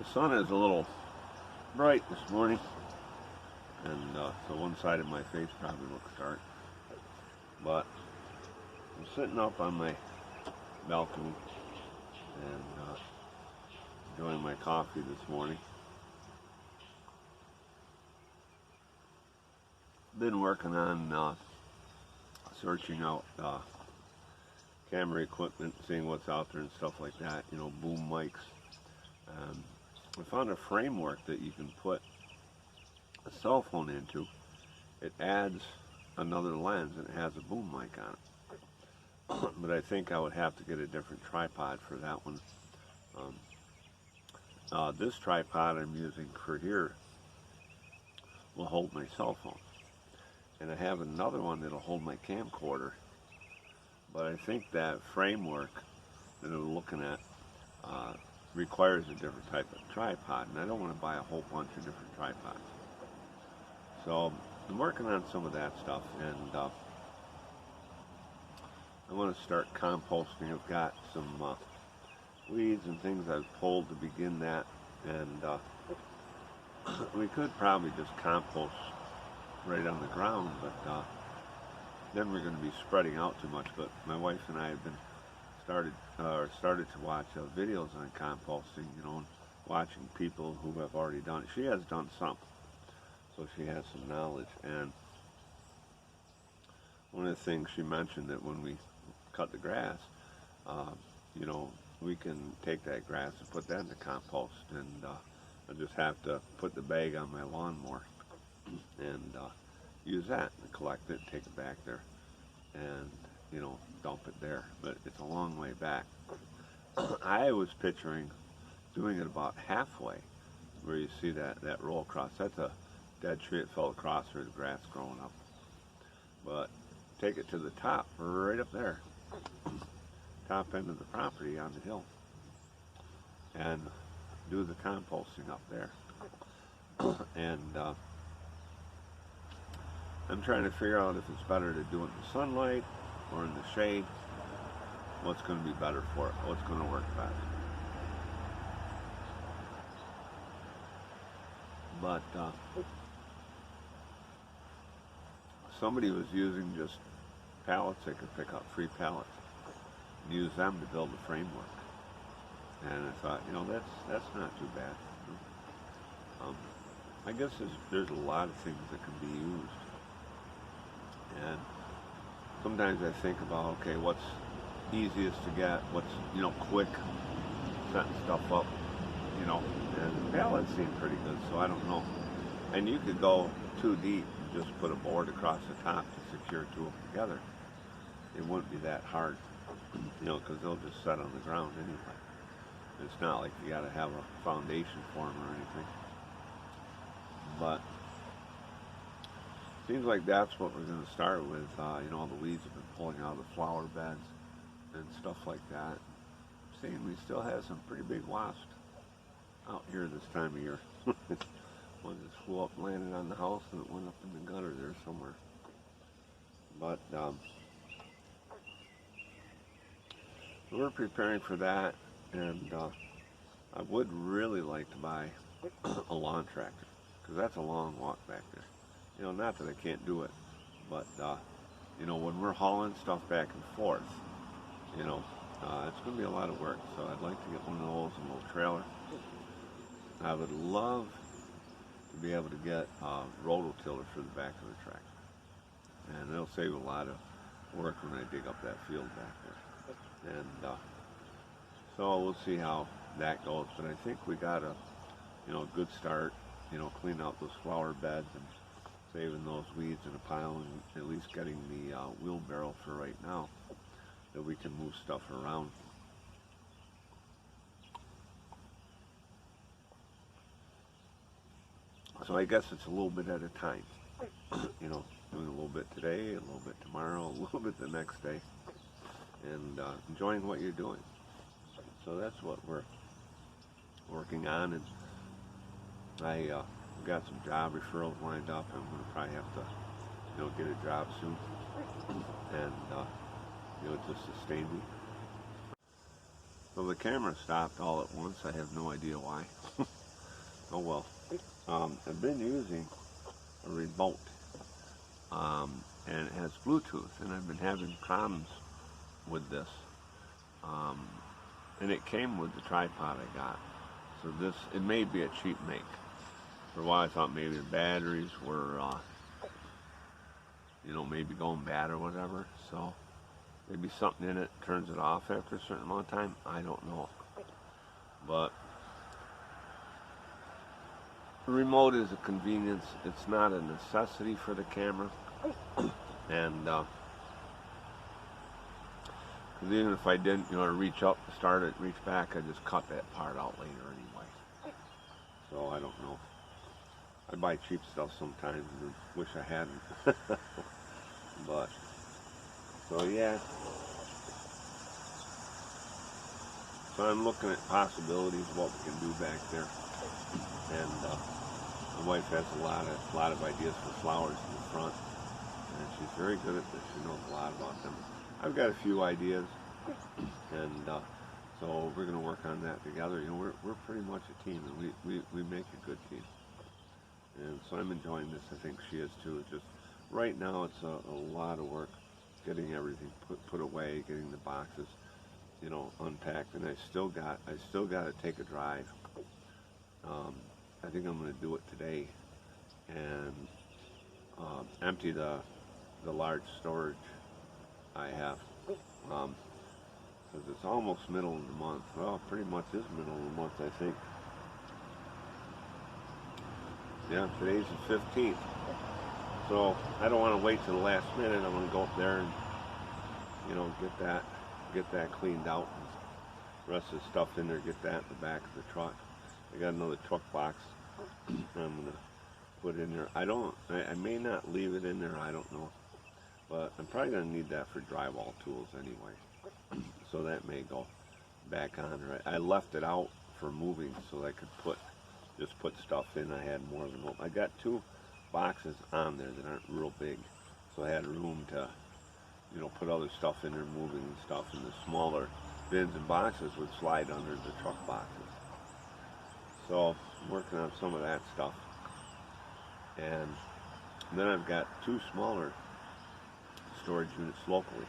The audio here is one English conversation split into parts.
The sun is a little bright this morning, and so one side of my face probably looks dark. But I'm sitting up on my balcony and enjoying my coffee this morning. Been working on searching out camera equipment, seeing what's out there and stuff like that. You know, boom mics. I found a framework that you can put a cell phone into. It adds another lens and it has a boom mic on it. But I think I would have to get a different tripod for that one. This tripod I'm using for here will hold my cell phone. And I have another one that'll hold my camcorder. But I think that framework that I'm looking at requires a different type of tripod, and I don't want to buy a whole bunch of different tripods. So I'm working on some of that stuff, and I want to start composting. I've got some weeds and things I've pulled to begin that, and we could probably just compost right on the ground, but then we're going to be spreading out too much. But my wife and I have been started to watch videos on composting, you know, and watching people who have already done it. She has done some, so she has some knowledge. And one of the things she mentioned that when we cut the grass, you know, we can take that grass and put that in the compost, and I just have to put the bag on my lawnmower and use that and collect it and take it back there and, you know, dump it there. But it's a long way back. I was picturing doing it about halfway where you see that roll across. That's a dead tree that fell across where the grass growing up. But take it to the top, right up there, top end of the property on the hill, and do the composting up there. And I'm trying to figure out if it's better to do it in the sunlight or in the shade. What's going to be better for it? What's going to work best? But somebody was using just pallets. They could pick up free pallets and use them to build the framework. And I thought, you know, that's not too bad. I guess there's a lot of things that can be used. And sometimes I think about, okay, what's easiest to get, what's, you know, quick, setting stuff up, you know, and pallets seem pretty good, so I don't know. And you could go too deep and just put a board across the top to secure two of them together. It wouldn't be that hard, you know, because they'll just set on the ground anyway. It's not like you got to have a foundation for them or anything. But seems like that's what we're going to start with. You know, all the weeds have been pulling out of the flower beds and stuff like that. Seeing we still have some pretty big wasps out here this time of year. One just flew up and landed on the house, and it went up in the gutter there somewhere. But we're preparing for that, and I would really like to buy a lawn tractor, because that's a long walk back there. You know, not that I can't do it, but, you know, when we're hauling stuff back and forth, you know, it's going to be a lot of work. So I'd like to get one of those, a little trailer. I would love to be able to get a rototiller for the back of the tractor. And it'll save a lot of work when I dig up that field back there. And so we'll see how that goes. But I think we got a, you know, a good start, you know, cleaning out those flower beds and saving those weeds in a pile, and at least getting the wheelbarrow for right now, that we can move stuff around. So I guess it's a little bit at a time. You know, doing a little bit today, a little bit tomorrow, a little bit the next day, and enjoying what you're doing. So that's what we're working on, and I got some job referrals lined up. I'm going to probably have to, you know, get a job soon, and you know, just sustain me. So the camera stopped all at once. I have no idea why. Oh well. I've been using a remote, and it has Bluetooth, and I've been having problems with this. Um, and it came with the tripod I got. So this, it may be a cheap make. For a while I thought maybe the batteries were, maybe going bad or whatever. So maybe something in it turns it off after a certain amount of time. I don't know. But the remote is a convenience. It's not a necessity for the camera. And because even if I didn't, reach up to start it, reach back, I just cut that part out later anyway. So I don't know. I buy cheap stuff sometimes and wish I hadn't. But, so yeah. So I'm looking at possibilities of what we can do back there. And my wife has a lot of ideas for flowers in the front. And she's very good at this. She knows a lot about them. I've got a few ideas. And so we're going to work on that together. We're pretty much a team, and we make a good team. And so I'm enjoying this. I think she is too. It's just right now it's a lot of work getting everything put away, getting the boxes, unpacked. And I still got to take a drive. I think I'm going to do it today and empty the large storage I have. Because it's almost middle of the month. Well, it pretty much is middle of the month, I think. Yeah, today's the 15th. So I don't want to wait till the last minute. I'm going to go up there and, get that cleaned out. And the rest of the stuff in there, get that in the back of the truck. I got another truck box I'm going to put in there. I may not leave it in there, I don't know. But I'm probably going to need that for drywall tools anyway. So that may go back on. I left it out for moving so I could just put stuff in. I had more than one. I got 2 boxes on there that aren't real big. So I had room to, put other stuff in there, moving and stuff. And the smaller bins and boxes would slide under the truck boxes. So I'm working on some of that stuff. And then I've got 2 smaller storage units locally.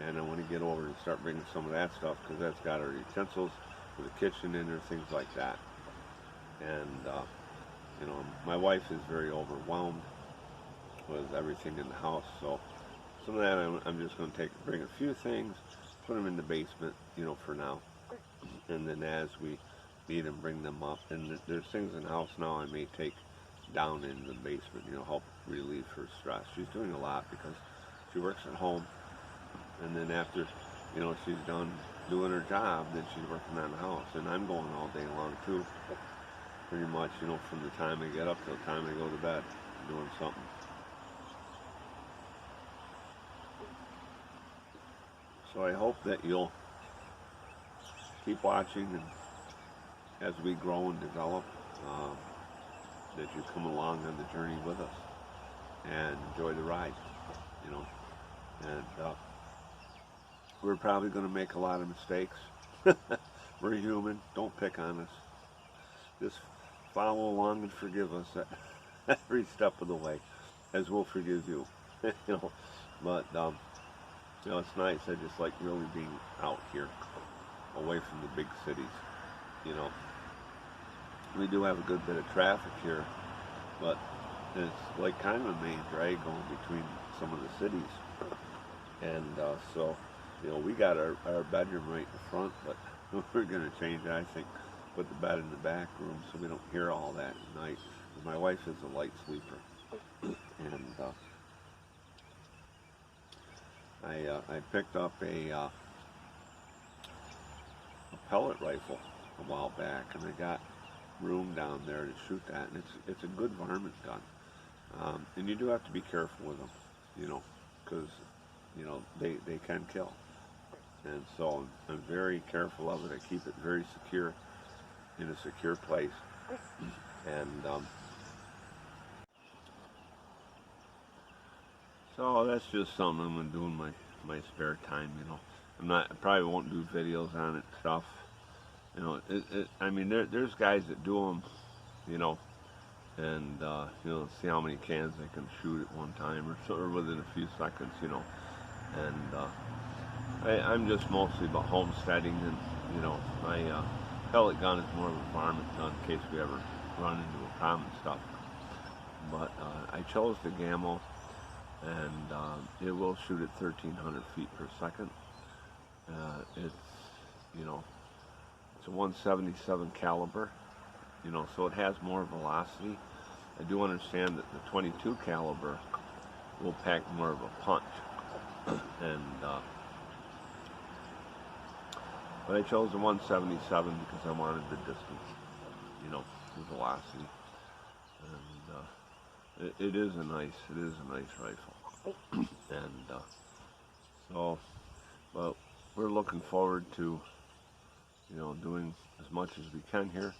And I want to get over and start bringing some of that stuff because that's got our utensils for the kitchen in there, things like that. And, my wife is very overwhelmed with everything in the house. So some of that I'm just going to bring a few things, put them in the basement, for now. And then as we need them, bring them up. And there's things in the house now I may take down in the basement, help relieve her stress. She's doing a lot because she works at home. And then after, she's done doing her job, then she's working on the house. And I'm going all day long too. Pretty much, from the time I get up till the time I go to bed, doing something. So I hope that you'll keep watching, and as we grow and develop, that you come along on the journey with us and enjoy the ride, And we're probably going to make a lot of mistakes. We're human. Don't pick on us. Just follow along and forgive us at every step of the way, as we'll forgive you. But it's nice. I just like really being out here, away from the big cities. We do have a good bit of traffic here, but it's like kind of a main drag going between some of the cities. And so, we got our bedroom right in front, but we're going to change it, I think. Put the bed in the back room so we don't hear all that at night. My wife is a light sleeper. And I picked up a pellet rifle a while back, and I got room down there to shoot that, and it's a good varmint gun. And you do have to be careful with them, because they can kill. And so I'm very careful of it. I keep it very secure, in a secure place. And so that's just something I'm going to do in my spare time, I probably won't do videos on it and stuff. You know, I mean, there's guys that do them, you know, and you know, see how many cans they can shoot at one time, or within a few seconds, you know. And I'm just mostly about homesteading, and you know, my pellet gun is more of a varmint gun in case we ever run into a problem and stuff. But I chose the Gamo, and it will shoot at 1,300 feet per second. It's, you know, it's a 177 caliber, you know, so it has more velocity. I do understand that the 22 caliber will pack more of a punch, and but I chose the 177 because I wanted the distance, you know, the velocity, and it is a nice rifle, and so, but we're looking forward to, you know, doing as much as we can here.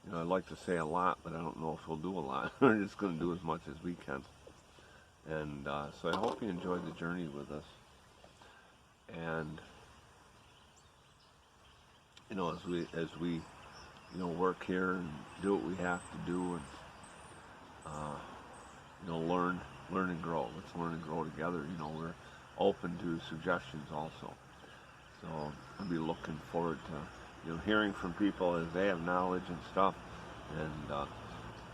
You know, I'd like to say a lot, but I don't know if we'll do a lot. We're just going to do as much as we can. And so I hope you enjoyed the journey with us. And you know, as we you know, work here and do what we have to do, and you know, learn and grow. Let's learn and grow together. You know, we're open to suggestions also. So I'll be looking forward to, you know, hearing from people as they have knowledge and stuff, and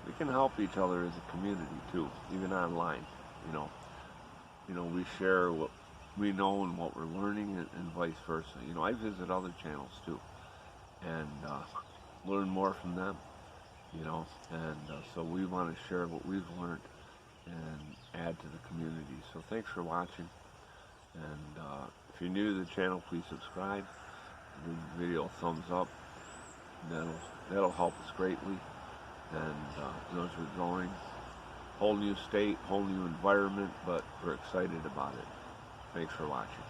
we can help each other as a community too, even online. You know, we share what we know and what we're learning, and vice versa. You know, I visit other channels too, and learn more from them. You know, and so we want to share what we've learned and add to the community. So thanks for watching, and if you're new to the channel, please subscribe. Give the video a thumbs up. That'll help us greatly. And you know, as we're growing, whole new state, whole new environment, but we're excited about it. Thanks for watching.